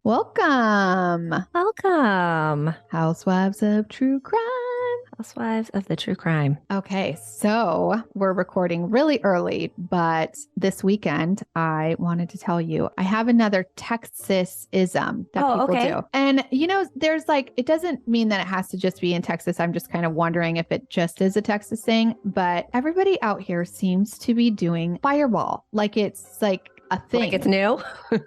Welcome, Welcome, Housewives of True Crime. Housewives of the True Crime. Okay, so we're recording really early, but this weekend I wanted to tell you I have another Texas-ism that people do. And there's it doesn't mean that it has to just be in Texas. I'm just kind of wondering if it just is a Texas thing, but everybody out here seems to be doing Fireball. It's a thing. Like it's new?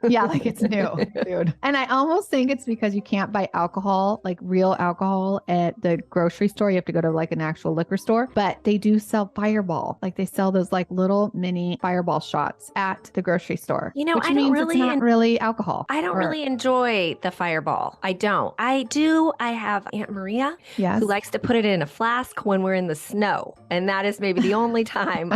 Yeah, like it's new, dude. And I almost think it's because you can't buy alcohol, like real alcohol at the grocery store. You have to go to an actual liquor store, but they do sell Fireball. They sell those little mini Fireball shots at the grocery store. Which I means really, it's not really alcohol. I don't really enjoy the Fireball. I don't. I have Aunt Maria who likes to put it in a flask when we're in the snow. And that is maybe the only time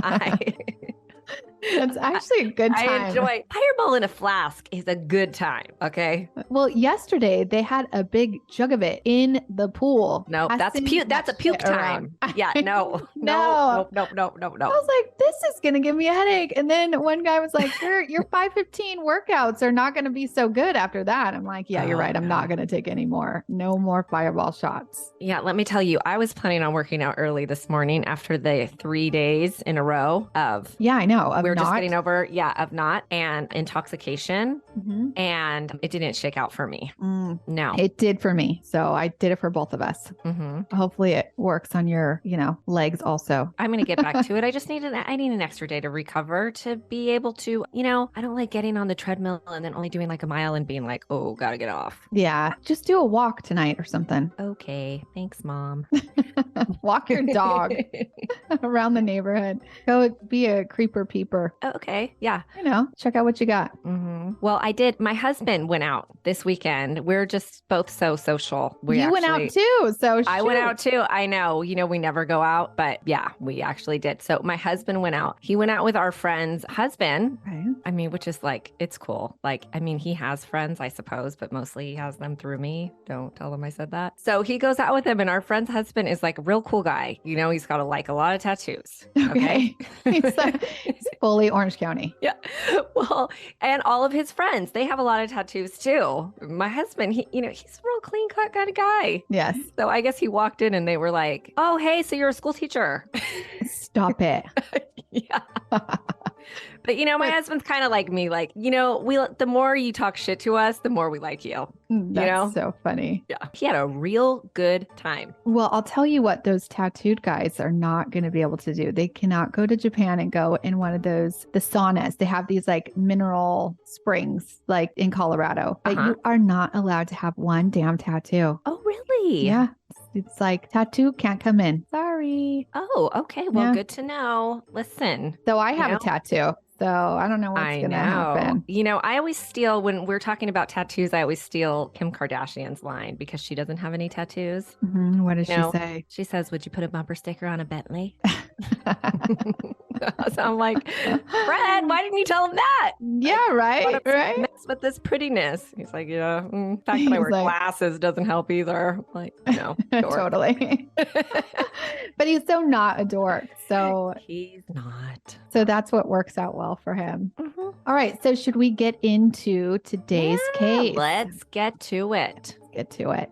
That's actually a good time. I enjoy Fireball in a flask is a good time. Okay. Well, yesterday they had a big jug of it in the pool. No, that's a puke time. Yeah, no. I was like, this is going to give me a headache. And then one guy was like, your 5:15 workouts are not going to be so good after that. I'm like, yeah, you're right. I'm not going to take any more. No more Fireball shots. Yeah, let me tell you, I was planning on working out early this morning after the 3 days in a row of. Yeah, I know. We're just getting over, of not and intoxication. Mm-hmm. And it didn't shake out for me. No. It did for me. So I did it for both of us. Mm-hmm. Hopefully it works on your, legs also. I'm going to get back to it. I need an extra day to recover to be able to, I don't like getting on the treadmill and then only doing a mile and being like, oh, gotta get off. Yeah. Just do a walk tonight or something. Okay. Thanks, Mom. Walk your dog around the neighborhood. Go be a creeper peeper. Oh, okay. Yeah. Check out what you got. Mm-hmm. Well, I did. My husband went out this weekend. We're just both so social. You went out too. So I went out too. I know, we never go out, but yeah, we actually did. So my husband went out. He went out with our friend's husband. Okay. I mean, which is it's cool. He has friends, I suppose, but mostly he has them through me. Don't tell them I said that. So he goes out with him, and our friend's husband is a real cool guy. He's got a lot of tattoos. Okay. He's fully Orange County. Yeah. Well, and all of his friends, they have a lot of tattoos too. My husband, he's a real clean cut kind of guy. Yes. So I guess he walked in and they were like, oh, hey, so you're a school teacher. Stop it. Yeah. But my husband's kind of like me. The more you talk shit to us, the more we like you. That's so funny. Yeah. He had a real good time. Well, I'll tell you what those tattooed guys are not going to be able to do. They cannot go to Japan and go in one of the saunas. They have these mineral springs in Colorado. But you are not allowed to have one damn tattoo. Oh, really? Yeah. It's tattoo can't come in. Sorry. Oh, okay. Well, good to know. Listen. So I have a tattoo. So I don't know what's going to happen. I always steal, when we're talking about tattoos, I always steal Kim Kardashian's line because she doesn't have any tattoos. Mm-hmm. What does she say? She says, would you put a bumper sticker on a Bentley? So I'm like, Fred, why didn't you tell him that? Yeah, right. Right. Mess with this prettiness. He's like, yeah. The fact that I wear glasses doesn't help either. No. Totally. But he's so not a dork. So he's not. So that's what works out well for him. Mm-hmm. All right. So should we get into today's case? Let's get to it.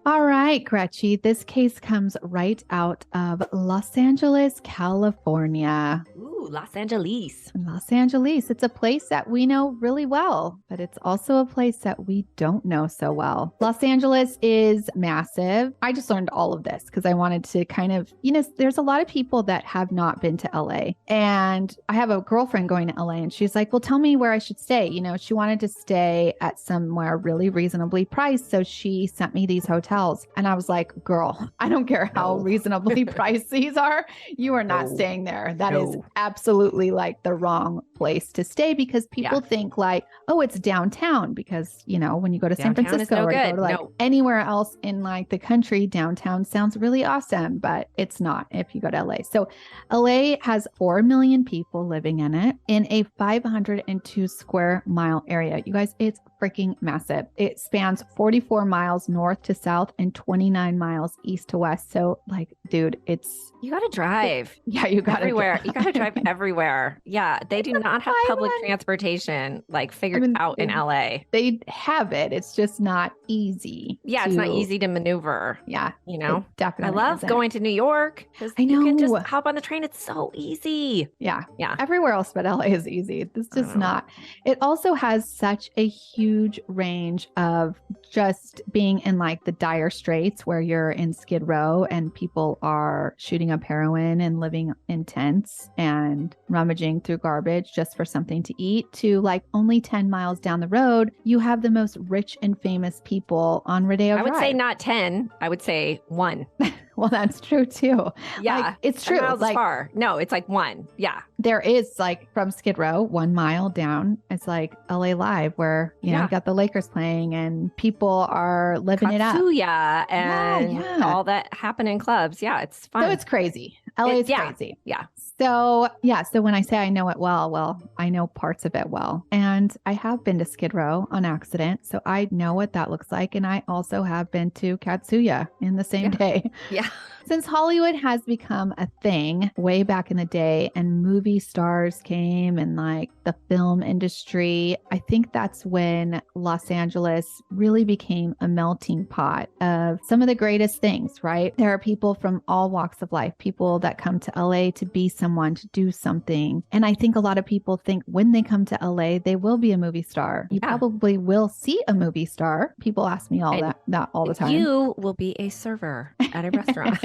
All right, Gretchy. This case comes right out of Los Angeles, California. Ooh, Los Angeles. Los Angeles. It's a place that we know really well, but it's also a place that we don't know so well. Los Angeles is massive. I just learned all of this because I wanted to kind of, there's a lot of people that have not been to LA. And I have a girlfriend going to LA and she's like, well, tell me where I should stay. She wanted to stay at somewhere really reasonably priced. So she sent me these hotels. And I was like, girl, I don't care how reasonably priced these are. You are not staying there. That is absolutely the wrong place to stay because people think oh, it's downtown because, when you go to San Francisco or go to anywhere else in the country, downtown sounds really awesome, but it's not if you go to LA. So LA has 4 million people living in it in a 502 square mile area. You guys, it's freaking massive. It spans 44 miles north north to south and 29 miles east to west. So like, dude, you got to drive. Yeah, you got everywhere. You got to drive everywhere. Yeah, they do not have public transportation like figured out in LA. They have it. It's just not easy. Yeah, it's not easy to maneuver. Yeah, you know, definitely. I love going to New York because you can just hop on the train. It's so easy. Yeah, yeah. Everywhere else but LA is easy. This is just not. It also has such a huge range of just being in like the dire straits where you're in Skid Row and people are shooting up heroin and living in tents and rummaging through garbage just for something to eat, to like only 10 miles down the road, you have the most rich and famous people on Rodeo Drive. I would say not 10. I would say 1. Well, that's true too. Yeah, like, it's true. Miles like, far. No, it's like 1. Yeah, there is like from Skid Row 1 mile down. It's like LA Live, where you know you got the Lakers playing and people are living it up. And all that happen in clubs. Yeah, it's fun. So it's crazy. LA is crazy. Yeah. So when I say I know it well, I know parts of it well. And I have been to Skid Row on accident. So I know what that looks like. And I also have been to Katsuya in the same day. Yeah. Since Hollywood has become a thing way back in the day and movie stars came and like the film industry, I think that's when Los Angeles really became a melting pot of some of the greatest things, right? There are people from all walks of life, people that come to LA to be someone, to do something. And I think a lot of people think when they come to LA, they will be a movie star. You probably will see a movie star. People ask me that all the time. You will be a server at a restaurant.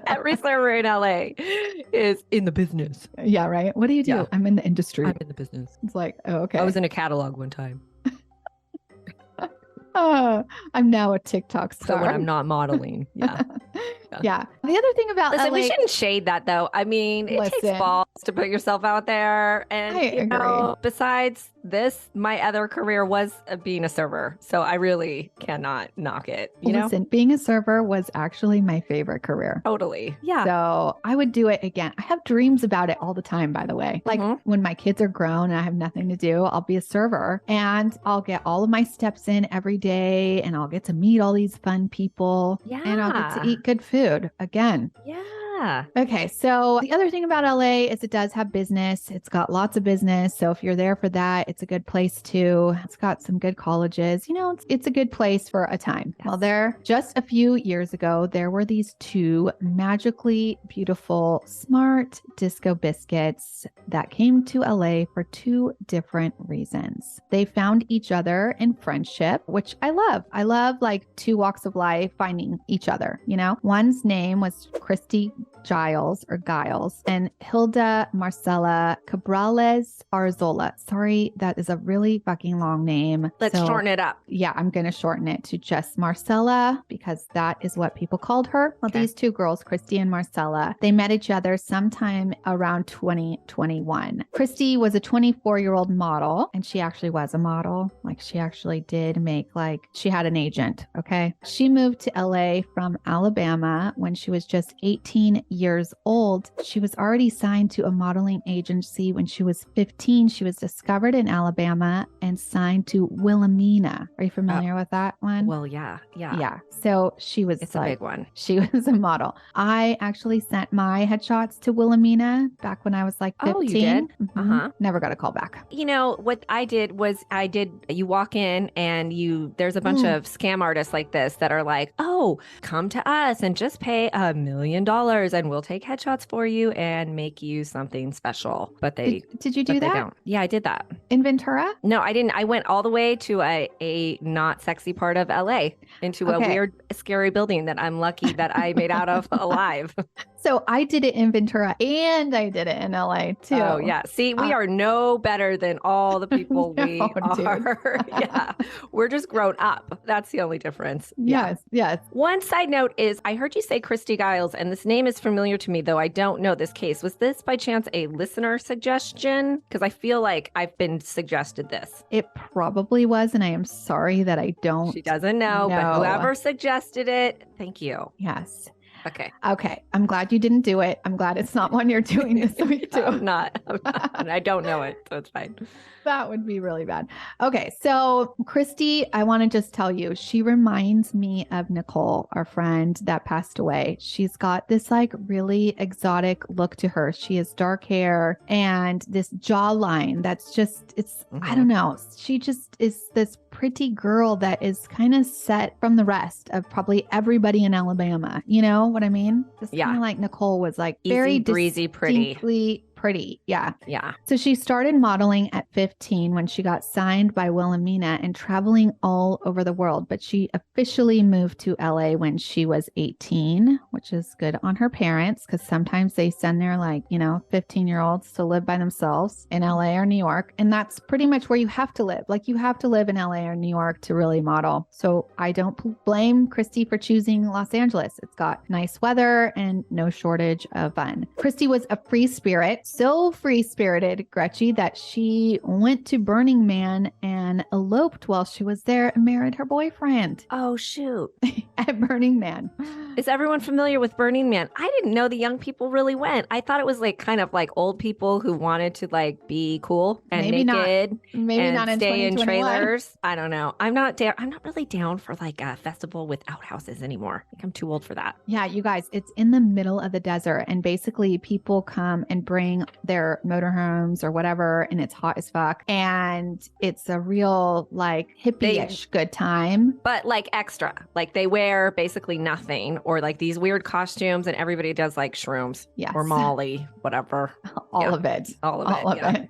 Every server in LA is in the business. Yeah, right. What do you do? Yeah. I'm in the industry. I'm in the business. It's like, oh, okay. I was in a catalog one time. I'm now a TikTok star. So when I'm not modeling. Yeah. Yeah. The other thing about LA, we shouldn't shade that though. I mean, it takes balls to put yourself out there. And I agree. Besides this, my other career was being a server. So I really cannot knock it. Listen, being a server was actually my favorite career. Totally. Yeah. So I would do it again. I have dreams about it all the time, by the way. Like when my kids are grown and I have nothing to do, I'll be a server and I'll get all of my steps in every day and I'll get to meet all these fun people. Yeah. And I'll get to eat good food again. Yeah. Okay. So the other thing about LA is it does have business. It's got lots of business. So if you're there for that, it's a good place too. It's got some good colleges. It's a good place for a time. Yes. Well, there just a few years ago, there were these 2 magically beautiful, smart disco biscuits that came to LA for 2 different reasons. They found each other in friendship, which I love. I love like 2 walks of life finding each other. One's name was Christy, Giles, and Hilda Marcella Cabrales Arzola. Sorry, that is a really fucking long name. Let's shorten it up. Yeah, I'm going to shorten it to just Marcella because that is what people called her. Well, these 2 girls, Christy and Marcella, they met each other sometime around 2021. Christy was a 24-year-old model, and she actually was a model. Like she actually did make she had an agent. Okay. She moved to LA from Alabama when she was just 18 years old. She was already signed to a modeling agency when she was 15. She was discovered in Alabama and signed to Wilhelmina. Are you familiar with that one? Well, yeah. So she was a big one. She was a model. I actually sent my headshots to Wilhelmina back when I was like 15. Oh, you did? Mm-hmm. Never got a call back. What I did was you walk in and there's a bunch of scam artists like this that are like, oh, come to us and just pay $1 million and we'll take headshots for you and make you something special. But did you do that? They don't. Yeah, I did that. In Ventura? No, I didn't. I went all the way to a not sexy part of LA into a weird, scary building that I'm lucky that I made out of alive. So I did it in Ventura and I did it in LA too. Oh yeah. See, we are no better than all the people we are. Yeah. We're just grown up. That's the only difference. Yes. Yes. One side note is I heard you say Christy Giles, and this name is familiar to me, though I don't know this case. Was this by chance a listener suggestion? Because I feel like I've been suggested this. It probably was, and I am sorry that I don't. She doesn't know, but whoever suggested it, thank you. Yes. Okay. Okay. I'm glad you didn't do it. I'm glad it's not one you're doing this week too. I'm not. And I don't know it, so it's fine. That would be really bad. Okay. So Christy, I want to just tell you, she reminds me of Nicole, our friend that passed away. She's got this like really exotic look to her. She has dark hair and this jawline that's just, I don't know. She just is this pretty girl that is kind of set from the rest of probably everybody in Alabama. You know what I mean? Just kind of like Nicole was like very easy, breezy, pretty. Yeah. Yeah. So she started modeling at 15 when she got signed by Wilhelmina and traveling all over the world. But she officially moved to LA when she was 18, which is good on her parents because sometimes they send their 15-year-olds to live by themselves in LA or New York. And that's pretty much where you have to live. Like you have to live in LA or New York to really model. So I don't blame Christy for choosing Los Angeles. It's got nice weather and no shortage of fun. Christy was a free spirit. So free-spirited, Gretchy, that she went to Burning Man and eloped while she was there and married her boyfriend. Oh, shoot. At Burning Man. Is everyone familiar with Burning Man? I didn't know the young people really went. I thought it was like kind of like old people who wanted to like be cool and Maybe naked. Maybe and not in stay in 2021. trailers. I don't know. I'm not really down for like a festival with outhouses anymore. I think I'm too old for that. Yeah, you guys, it's in the middle of the desert and basically people come and bring their motorhomes or whatever and it's hot as fuck and it's a real like hippie-ish good time. But like extra, like they wear basically nothing or like these weird costumes and everybody does like shrooms or Molly, whatever. All of it. All of it.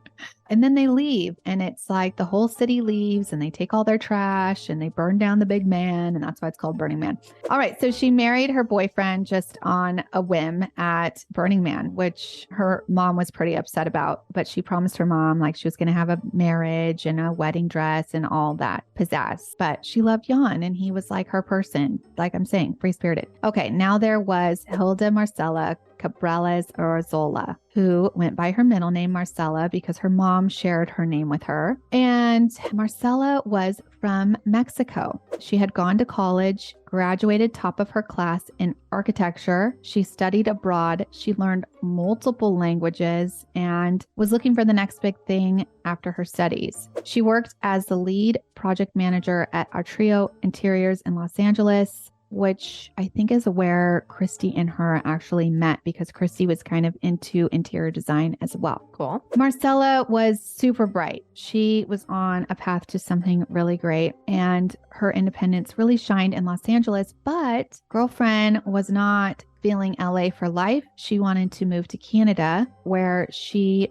And then they leave and it's like the whole city leaves and they take all their trash and they burn down the big man. And that's why it's called Burning Man. All right. So she married her boyfriend just on a whim at Burning Man, which her mom was pretty upset about. But she promised her mom like she was going to have a marriage and a wedding dress and all that pizzazz. But she loved Jan and he was like her person. Like I'm saying, free spirited. Okay. Now there was Hilda Marcella Cabrales Arzola, who went by her middle name Marcella because her mom shared her name with her. And Marcella was from Mexico. She had gone to college, graduated top of her class in architecture. She studied abroad. She learned multiple languages and was looking for the next big thing after her studies. She worked as the lead project manager at Artrio Interiors in Los Angeles, which I think is where Christy and her actually met because Christy was kind of into interior design as well. Cool. Marcella was super bright. She was on a path to something really great and her independence really shined in Los Angeles, but girlfriend was not feeling LA for life. She wanted to move to Canada where she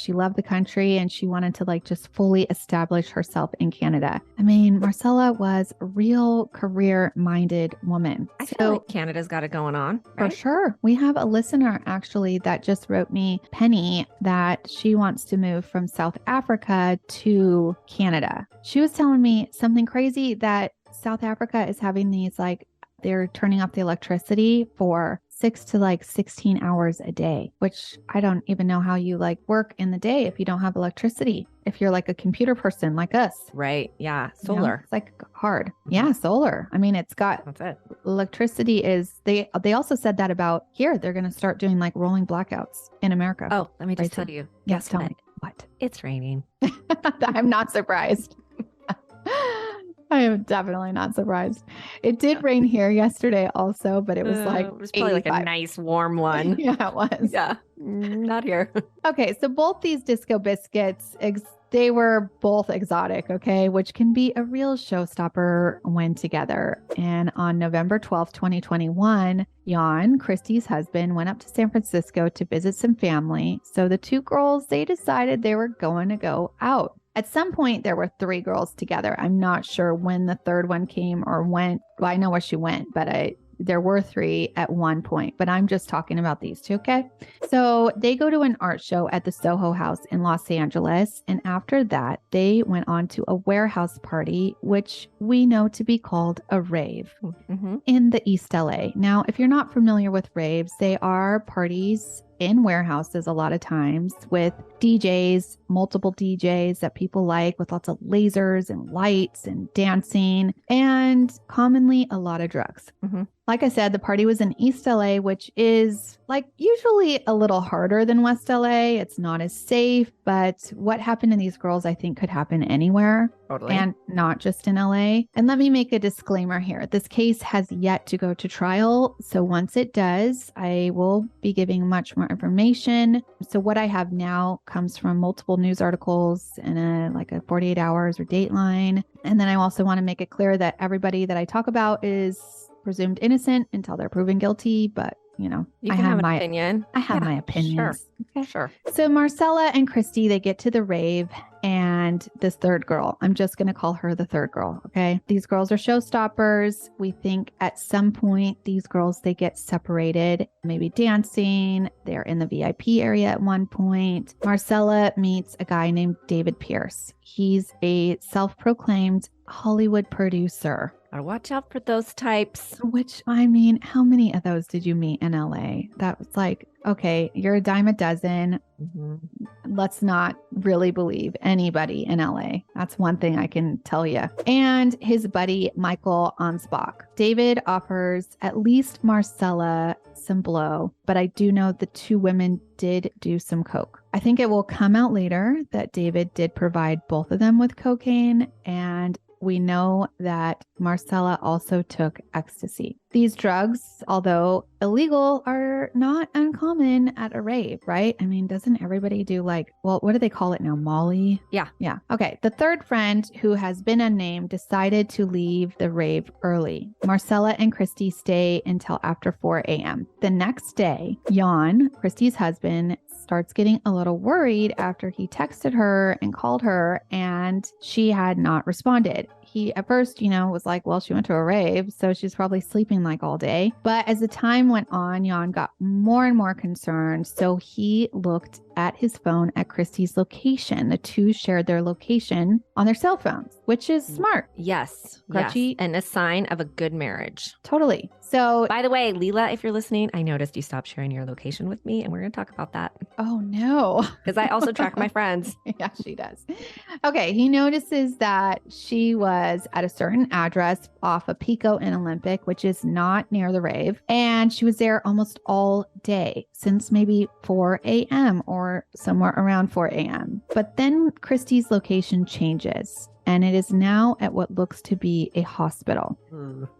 loved the country and she wanted to like just fully establish herself in Canada. I mean, Marcella was a real career-minded woman. I feel like Canada's got it going on. Right? For sure. We have a listener actually that just wrote me, Penny, that she wants to move from South Africa to Canada. She was telling me something crazy that South Africa is having these like they're turning off the electricity for 6 to 16 hours a day, which I don't even know how you work in the day if you don't have electricity. If you're like a computer person like us. Right. Yeah. Solar. It's hard. Yeah. Solar. I mean, that's it. Electricity is, they also said that about here. They're going to start doing rolling blackouts in America. Oh, let me just tell you. Yes. Tell me. What? It's raining. I'm not surprised. I am definitely not surprised. It did rain here yesterday also, but it was it was probably 85. a nice warm one. Yeah, it was. Yeah, not here. Okay, so both these disco biscuits, they were both exotic, okay, which can be a real showstopper when together. And on November 12th, 2021, Jan, Christy's husband, went up to San Francisco to visit some family. So the two girls, they decided they were going to go out. At some point, there were 3 girls together. I'm not sure when the third one came or went. Well, I know where she went, but there were 3 at one point. But I'm just talking about these 2, okay? So they go to an art show at the Soho House in Los Angeles. And after that, they went on to a warehouse party, which we know to be called a rave in the East LA. Now, if you're not familiar with raves, they are parties in warehouses a lot of times with DJs, multiple DJs that people like with lots of lasers and lights and dancing and commonly a lot of drugs. Like I said, the party was in East LA, which is like usually a little harder than West LA. It's not as safe, but what happened to these girls, I think, could happen anywhere. Totally. And not just in LA. And let me make a disclaimer here. This case has yet to go to trial. So once it does, I will be giving much more information. So what I have now comes from multiple news articles and a 48 hours or Dateline. And then I also want to make it clear that everybody that I talk about is presumed innocent until they're proven guilty. But you know, you can have my opinion. I have my opinions. Sure. Okay. Sure. So Marcella and Christy, they get to the rave, and this third girl, I'm just going to call her the third girl. Okay. These girls are showstoppers. We think at some point these girls, they get separated, maybe dancing. They're in the VIP area at one point. Marcella meets a guy named David Pearce. He's a self-proclaimed Hollywood producer. Gotta watch out for those types. Which, I mean, how many of those did you meet in LA? That was like, okay, you're a dime a dozen. Mm-hmm. Let's not really believe anybody in LA. That's one thing I can tell you. And his buddy, Michael Ansbach. David offers at least Marcella some blow, but I do know the two women did do some coke. I think it will come out later that David did provide both of them with cocaine, and we know that Marcella also took ecstasy. These drugs, although illegal, are not uncommon at a rave, right? I mean, doesn't everybody do what do they call it now? Molly? Yeah. Yeah. Okay. The third friend, who has been unnamed, decided to leave the rave early. Marcella and Christy stay until after 4 a.m. The next day, Jan, Christy's husband, starts getting a little worried after he texted her and called her, and she had not responded. He at first, was like, well, she went to a rave, so she's probably sleeping like all day. But as the time went on, Jan got more and more concerned. So he looked at his phone at Christy's location. The two shared their location on their cell phones, which is smart. Yes. Grudgy. Yes. And a sign of a good marriage. Totally. So, by the way, Leela, if you're listening, I noticed you stopped sharing your location with me, and we're going to talk about that. Oh, no. Because I also track my friends. Yeah, she does. Okay. He notices that she was at a certain address off of Pico and Olympic, which is not near the rave. And she was there almost all day, since maybe 4 a.m. or somewhere around 4 a.m. But then Christy's location changes, and it is now at what looks to be a hospital.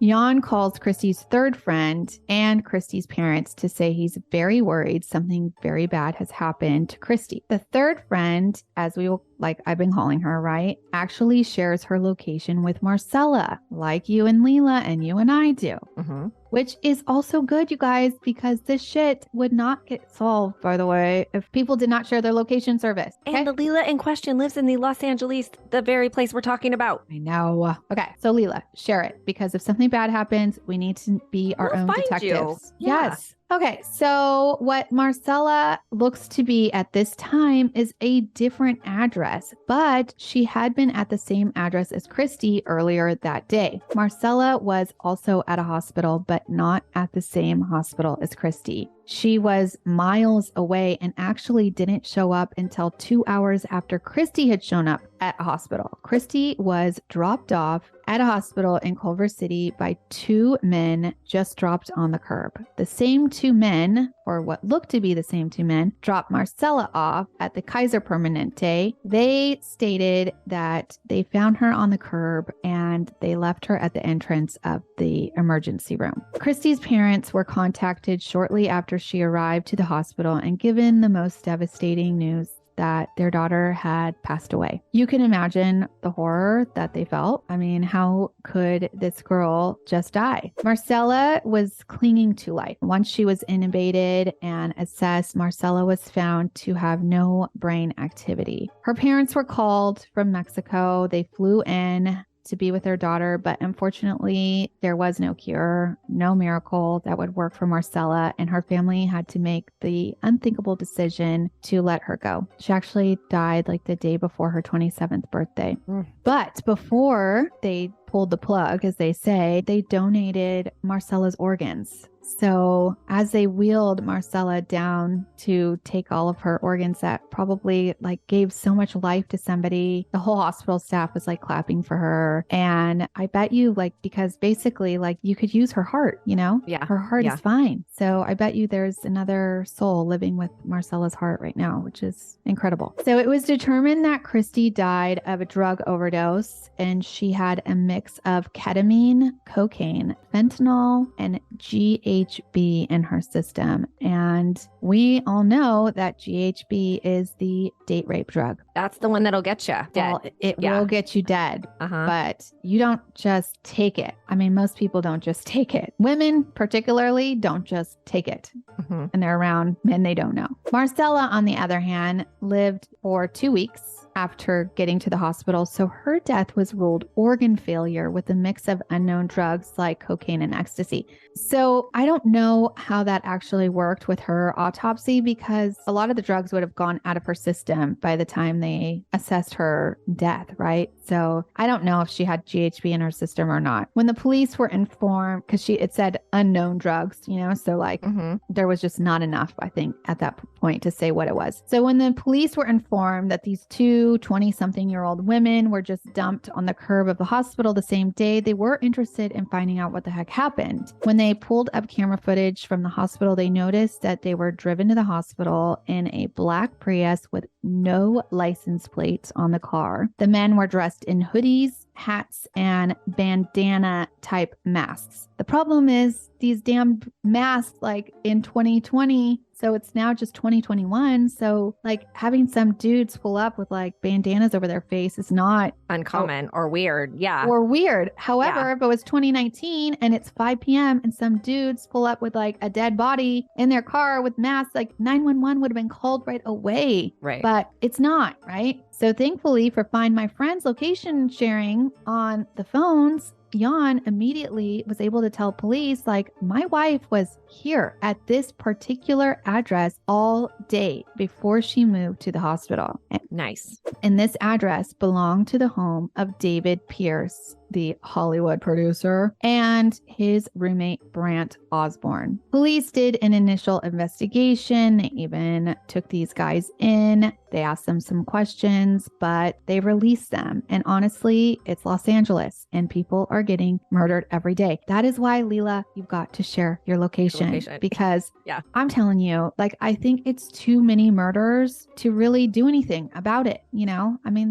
Jan calls Christy's third friend and Christy's parents to say he's very worried something very bad has happened to Christy. The third friend, as we will, I've been calling her, right, actually shares her location with Marcella, like you and Leela and you and I do. Mm-hmm. Which is also good, you guys, because this shit would not get solved, by the way, if people did not share their location service. Okay? And the Leela in question lives in the Los Angeles, the very place we're talking about. I know. Okay, so Leela, share it, because if something bad happens, we need to be our own detectives. Yeah. Yes. Okay, so what Marcella looks to be at this time is a different address, but she had been at the same address as Christy earlier that day. Marcella was also at a hospital, but not at the same hospital as Christy. She was miles away and actually didn't show up until 2 hours after Christy had shown up at a hospital. Christy was dropped off at a hospital in Culver City by two men just dropped on the curb. The same two men, or what looked to be the same two men, dropped Marcella off at the Kaiser Permanente. They stated that they found her on the curb and they left her at the entrance of the emergency room. Christy's parents were contacted shortly after she arrived to the hospital and given the most devastating news that their daughter had passed away. You can imagine the horror that they felt. I mean, how could this girl just die? Marcella was clinging to life. Once she was intubated and assessed, Marcella was found to have no brain activity. Her parents were called from Mexico. They flew in to be with their daughter, but unfortunately there was no cure, no miracle that would work for Marcella, and her family had to make the unthinkable decision to let her go. She actually died the day before her 27th birthday. But before they pulled the plug, as they say, they donated Marcella's organs. So as they wheeled Marcella down to take all of her organs that probably like gave so much life to somebody, the whole hospital staff was like clapping for her. And I bet you like, because basically like you could use her heart, you know? Yeah. Her heart is fine. So I bet you there's another soul living with Marcella's heart right now, which is incredible. So it was determined that Christy died of a drug overdose, and she had a mix of ketamine, cocaine, fentanyl, and GHB in her system. And we all know that GHB is the date rape drug. That's the one that'll get you dead. Well, it will get you dead, but you don't just take it. I mean, most people don't just take it. Women particularly don't just take it. And they're around men they don't know. Marcella, on the other hand, lived for 2 weeks after getting to the hospital. So her death was ruled organ failure with a mix of unknown drugs like cocaine and ecstasy. So I don't know how that actually worked with her autopsy, because a lot of the drugs would have gone out of her system by the time they assessed her death, right? So I don't know if she had GHB in her system or not. When the police were informed, because it said unknown drugs, you know, so like there was just not enough, I think, at that point to say what it was. So when the police were informed that these two 20-something-year-old women were just dumped on the curb of the hospital the same day, they were interested in finding out what the heck happened. When they pulled up camera footage from the hospital, they noticed that they were driven to the hospital in a black Prius with no license plates on the car. The men were dressed in hoodies, hats, and bandana type masks. The problem is these damn masks, like in 2020, so it's now just 2021. So like having some dudes pull up with like bandanas over their face is not uncommon or weird. Yeah. Or weird. However, if it was 2019 and it's 5 p.m. and some dudes pull up with like a dead body in their car with masks, like 911 would have been called right away. Right. But it's not, right? So thankfully for Find My Friend's location sharing on the phones, Jan immediately was able to tell police, like, my wife was here at this particular address all day before she moved to the hospital. Nice. And this address belonged to the home of David Pearce, the Hollywood producer, and his roommate, Brant Osborne. Police did an initial investigation. They even took these guys in. They asked them some questions, but they released them. And honestly, it's Los Angeles and people are getting murdered every day. That is why, Leela, you've got to share your location. Because I'm telling you, like, I think it's too many murders to really do anything about it. You know, I mean,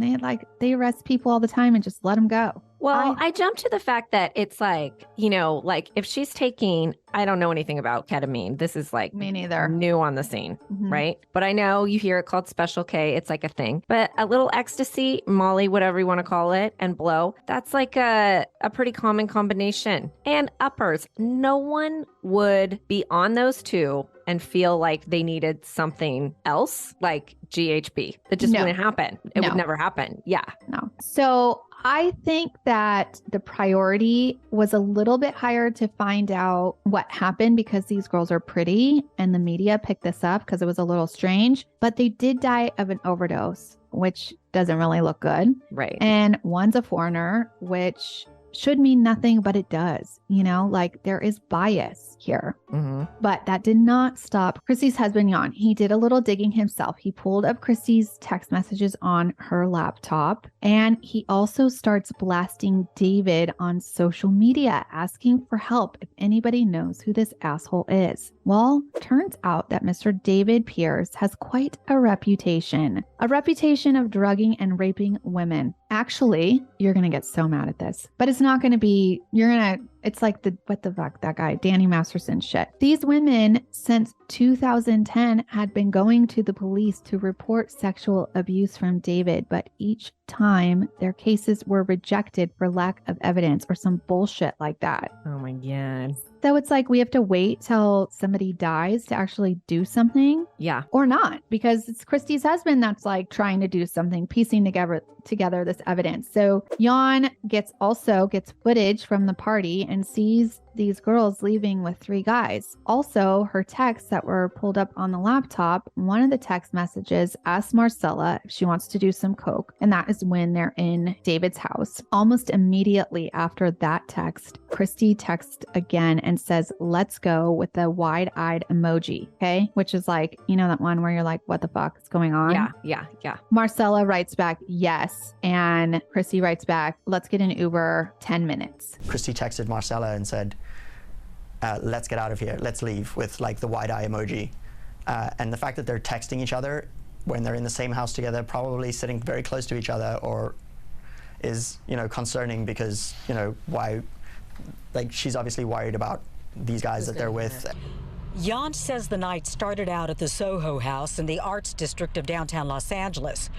they arrest people all the time and just let them go. Well, I jumped to the fact that it's like, you know, like if she's taking, I don't know anything about ketamine. This is like me neither. New on the scene, right? But I know you hear it called Special K. It's like a thing. But a little ecstasy, Molly, whatever you want to call it, and blow, that's like a pretty common combination. And uppers, no one would be on those two and feel like they needed something else like GHB. That just wouldn't happen. It would never happen. Yeah. No. So I think that the priority was a little bit higher to find out what happened because these girls are pretty and the media picked this up because it was a little strange, but they did die of an overdose, which doesn't really look good. Right. And one's a foreigner, which should mean nothing, but it does. You know, like there is bias here. But that did not stop Christy's husband, Jan. He did a little digging himself. He pulled up Christy's text messages on her laptop, and he also starts blasting David on social media, asking for help if anybody knows who this asshole is. Well, turns out that Mr. David Pearce has quite a reputation of drugging and raping women. Actually, you're going to get so mad at this, but it's not going to be, it's like what the fuck, that guy, Danny Masterson shit. These women since 2010 had been going to the police to report sexual abuse from David, but each time their cases were rejected for lack of evidence or some bullshit like that. Oh my God. So it's like we have to wait till somebody dies to actually do something. Yeah. Or not, because it's Christy's husband that's like trying to do something, piecing together this evidence. So Jan gets footage from the party and sees these girls leaving with 3 guys. Also, her texts that were pulled up on the laptop, one of the text messages asked Marcella if she wants to do some coke, and that is when they're in David's house. Almost immediately after that text, Christy texts again and says, "Let's go," with the wide-eyed emoji, okay? Which is like, you know, that one where you're like, what the fuck is going on? Yeah. Marcella writes back, "Yes." And Christy writes back, "Let's get an Uber, 10 minutes. Christy texted Marcella and said, let's get out of here. Let's leave, with like the wide eye emoji. And the fact that they're texting each other when they're in the same house together, probably sitting very close to each other, or is, you know, concerning because, you know, why, like, she's obviously worried about these guys that they're with. Jan says the night started out at the Soho House in the Arts District of downtown Los Angeles.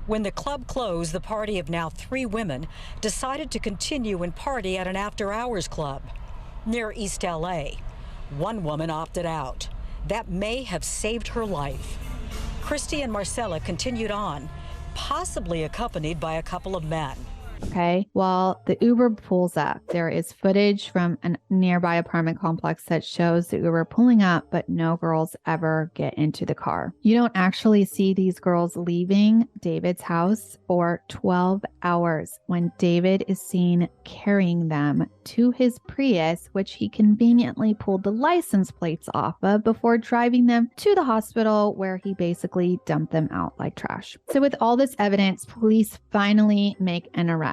When the club closed, the party of now 3 women decided to continue and party at an after-hours club near East LA. One woman opted out. That may have saved her life. Christy and Marcella continued on, possibly accompanied by a couple of men. Okay. Well, the Uber pulls up. There is footage from a nearby apartment complex that shows the Uber pulling up, but no girls ever get into the car. You don't actually see these girls leaving David's house for 12 hours when David is seen carrying them to his Prius, which he conveniently pulled the license plates off of before driving them to the hospital, where he basically dumped them out like trash. So with all this evidence, police finally make an arrest.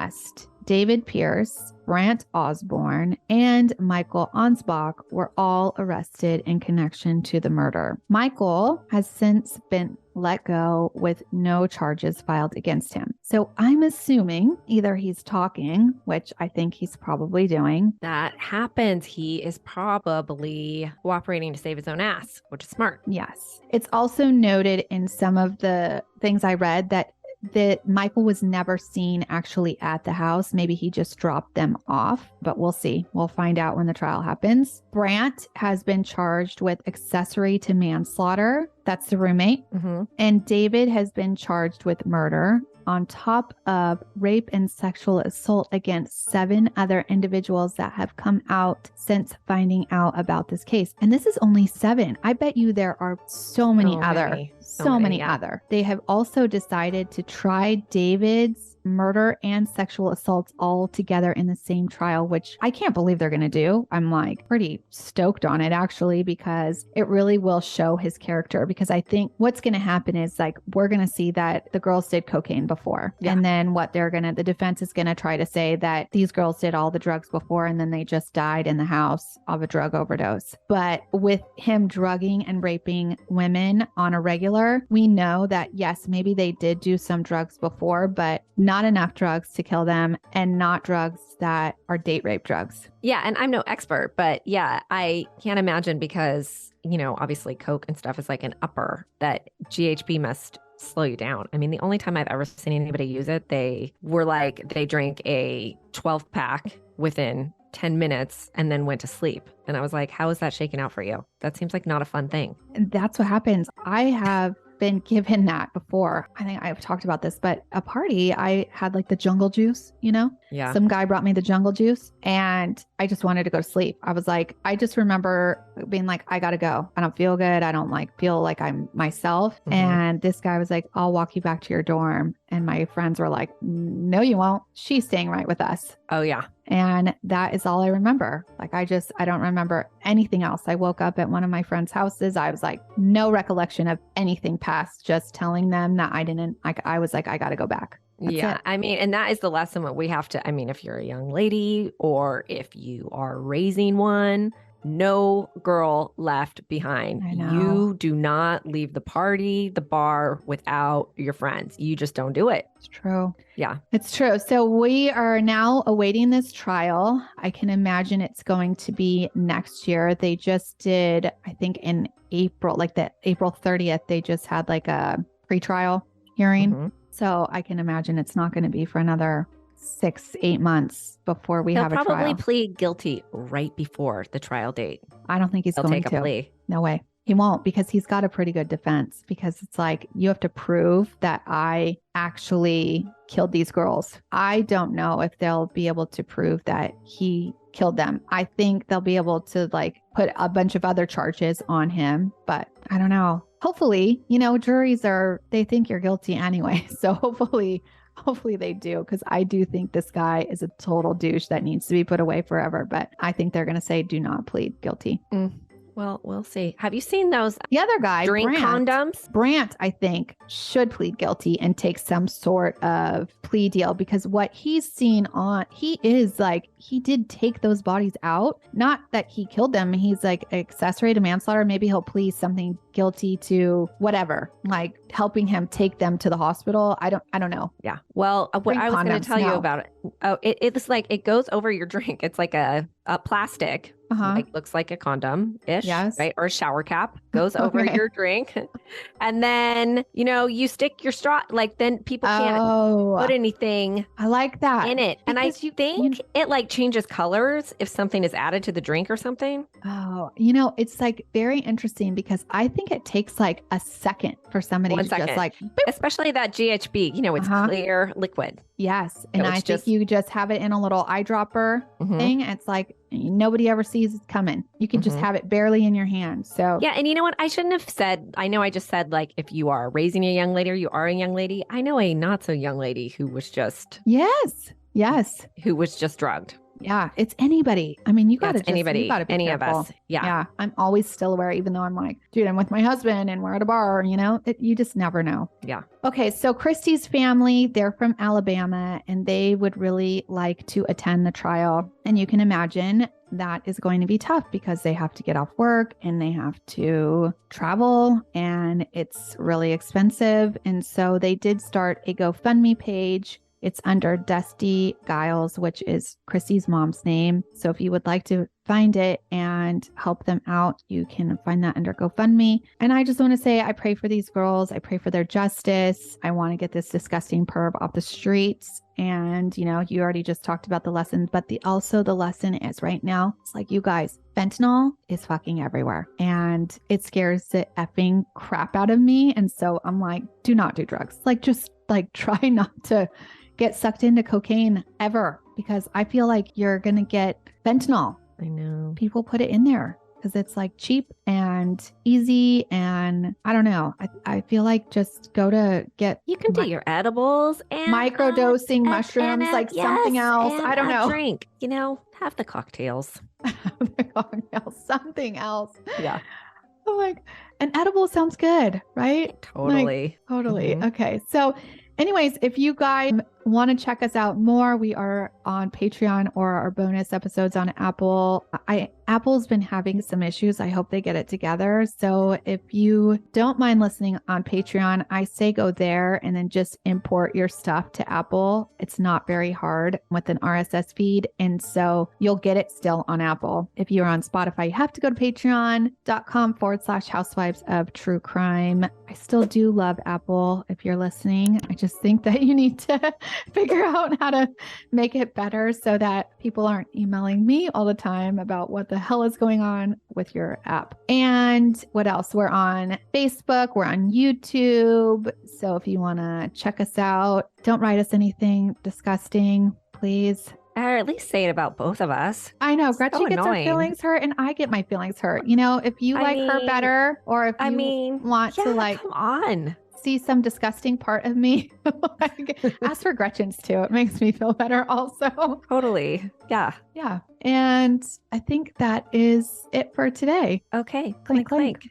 David Pearce, Brant Osborne, and Michael Ansbach were all arrested in connection to the murder. Michael has since been let go with no charges filed against him. So I'm assuming either he's talking, which I think he's probably doing. That happens. He is probably cooperating to save his own ass, which is smart. Yes. It's also noted in some of the things I read that Michael was never seen actually at the house. Maybe he just dropped them off, but we'll see. We'll find out when the trial happens. Brant has been charged with accessory to manslaughter. That's the roommate. Mm-hmm. And David has been charged with murder, on top of rape and sexual assault against 7 other individuals that have come out since finding out about this case. And this is only 7. I bet you there are so many other. They have also decided to try David's murder and sexual assaults all together in the same trial, which I can't believe they're going to do. I'm like pretty stoked on it, actually, because it really will show his character. Because I think what's going to happen is, like, we're going to see that the girls did cocaine before. Yeah. And then the defense is going to try to say that these girls did all the drugs before and then they just died in the house of a drug overdose. But with him drugging and raping women on a regular, we know that yes, maybe they did do some drugs before, but not enough drugs to kill them, and not drugs that are date rape drugs. Yeah. And I'm no expert, but yeah, I can't imagine, because, you know, obviously Coke and stuff is like an upper, that GHB must slow you down. I mean, the only time I've ever seen anybody use it, they drank a 12 pack within 10 minutes and then went to sleep. And I was like, how is that shaking out for you? That seems like not a fun thing. And that's what happens. I have been given that before. I think I've talked about this, but a party, I had like the jungle juice, you know? Yeah. Some guy brought me the jungle juice and I just wanted to go to sleep. I was like, I just remember being like, I gotta go. I don't feel good. I don't feel like I'm myself. Mm-hmm. And this guy was like, I'll walk you back to your dorm. And my friends were like, no, you won't. She's staying right with us. Oh yeah. And that is all I remember. Like, I don't remember anything else. I woke up at one of my friends' houses. I was like, no recollection of anything past, just telling them that I was like, I got to go back. That's it. I mean, and that is the lesson that we have to, I mean, if you're a young lady or if you are raising one, no girl left behind. You do not leave the party, the bar without your friends. You just don't do it. It's true. Yeah, it's true. So we are now awaiting this trial. I can imagine it's going to be next year. They just did, I think in April, like the April 30th, they just had like a pre-trial hearing. Mm-hmm. So I can imagine it's not going to be for another 6-8 months before we have a trial. He'll probably plead guilty right before the trial date. I don't think he's going to take a plea. No way. He won't, because he's got a pretty good defense, because it's like, you have to prove that I actually killed these girls. I don't know if they'll be able to prove that he killed them. I think they'll be able to like put a bunch of other charges on him, but I don't know. Hopefully, juries they think you're guilty anyway. So hopefully they do, because I do think this guy is a total douche that needs to be put away forever. But I think they're going to say do not plead guilty. Well, we'll see. Have you seen those The other guy, drink condoms? Brandt, I think, should plead guilty and take some sort of plea deal, because what he's seen he did take those bodies out. Not that he killed them. He's like accessory to manslaughter. Maybe he'll plead something guilty to whatever, like helping him take them to the hospital. I don't know. Yeah. Well, what I was going to tell you about it. Oh, it's like it goes over your drink. It's like a plastic. Like looks like a condom-ish, yes, right? Or a shower cap goes over your drink. And then, you stick your straw, like then people can't put anything I like that in it. And I think it like changes colors if something is added to the drink or something. Oh, it's like very interesting, because I think it takes like a second for somebody to just like, boop. Especially that GHB, it's clear liquid. Yes. And I think you just have it in a little eyedropper thing. It's like nobody ever sees it coming. You can just have it barely in your hand. So yeah. And you know what? I shouldn't have said, I know I just said like, if you are raising a young lady or you are a young lady, I know a not so young lady who was just. Yes. Who was just drugged. Yeah, it's anybody. I mean, you got to anybody, you gotta be any careful. of us. Yeah. Yeah. I'm always still aware, even though I'm like, dude, I'm with my husband and we're at a bar, you just never know. Yeah. Okay. So Christy's family, they're from Alabama, and they would really like to attend the trial. And you can imagine that is going to be tough, because they have to get off work and they have to travel, and it's really expensive. And so they did start a GoFundMe page. It's under Dusty Giles, which is Christy's mom's name. So if you would like to find it and help them out, you can find that under GoFundMe. And I just want to say, I pray for these girls. I pray for their justice. I want to get this disgusting perv off the streets. And, you already just talked about the lesson, but also the lesson is right now, it's like, you guys, fentanyl is fucking everywhere, and it scares the effing crap out of me. And so I'm like, do not do drugs. Like, just like try not to get sucked into cocaine ever, because I feel like you're going to get fentanyl. I know. People put it in there because it's like cheap and easy. And I don't know. I feel like just go to get. You can do your edibles and microdosing mushrooms, like something else. I don't know. Drink, have the cocktails. Something else. Yeah. I'm like, an edible sounds good, right? Totally. Like, totally. Okay. So anyways, if you guys want to check us out more, we are on Patreon, or our bonus episodes on Apple. Apple's been having some issues. I hope they get it together. So if you don't mind listening on Patreon, I say go there and then just import your stuff to Apple. It's not very hard with an RSS feed. And so you'll get it still on Apple. If you're on Spotify, you have to go to patreon.com/Housewives of True Crime. I still do love Apple. If you're listening, I just think that you need to figure out how to make it better so that people aren't emailing me all the time about what the hell is going on with your app. And what else? We're on Facebook. We're on YouTube. So if you want to check us out, don't write us anything disgusting, please. Or at least say it about both of us. I know. Gretchen so gets her feelings hurt and I get my feelings hurt. If you like her better, or if you want to like, come on, see some disgusting part of me, like, ask for Gretchen's too. It makes me feel better also. Totally. Yeah. Yeah. And I think that is it for today. Okay. Clink, clink.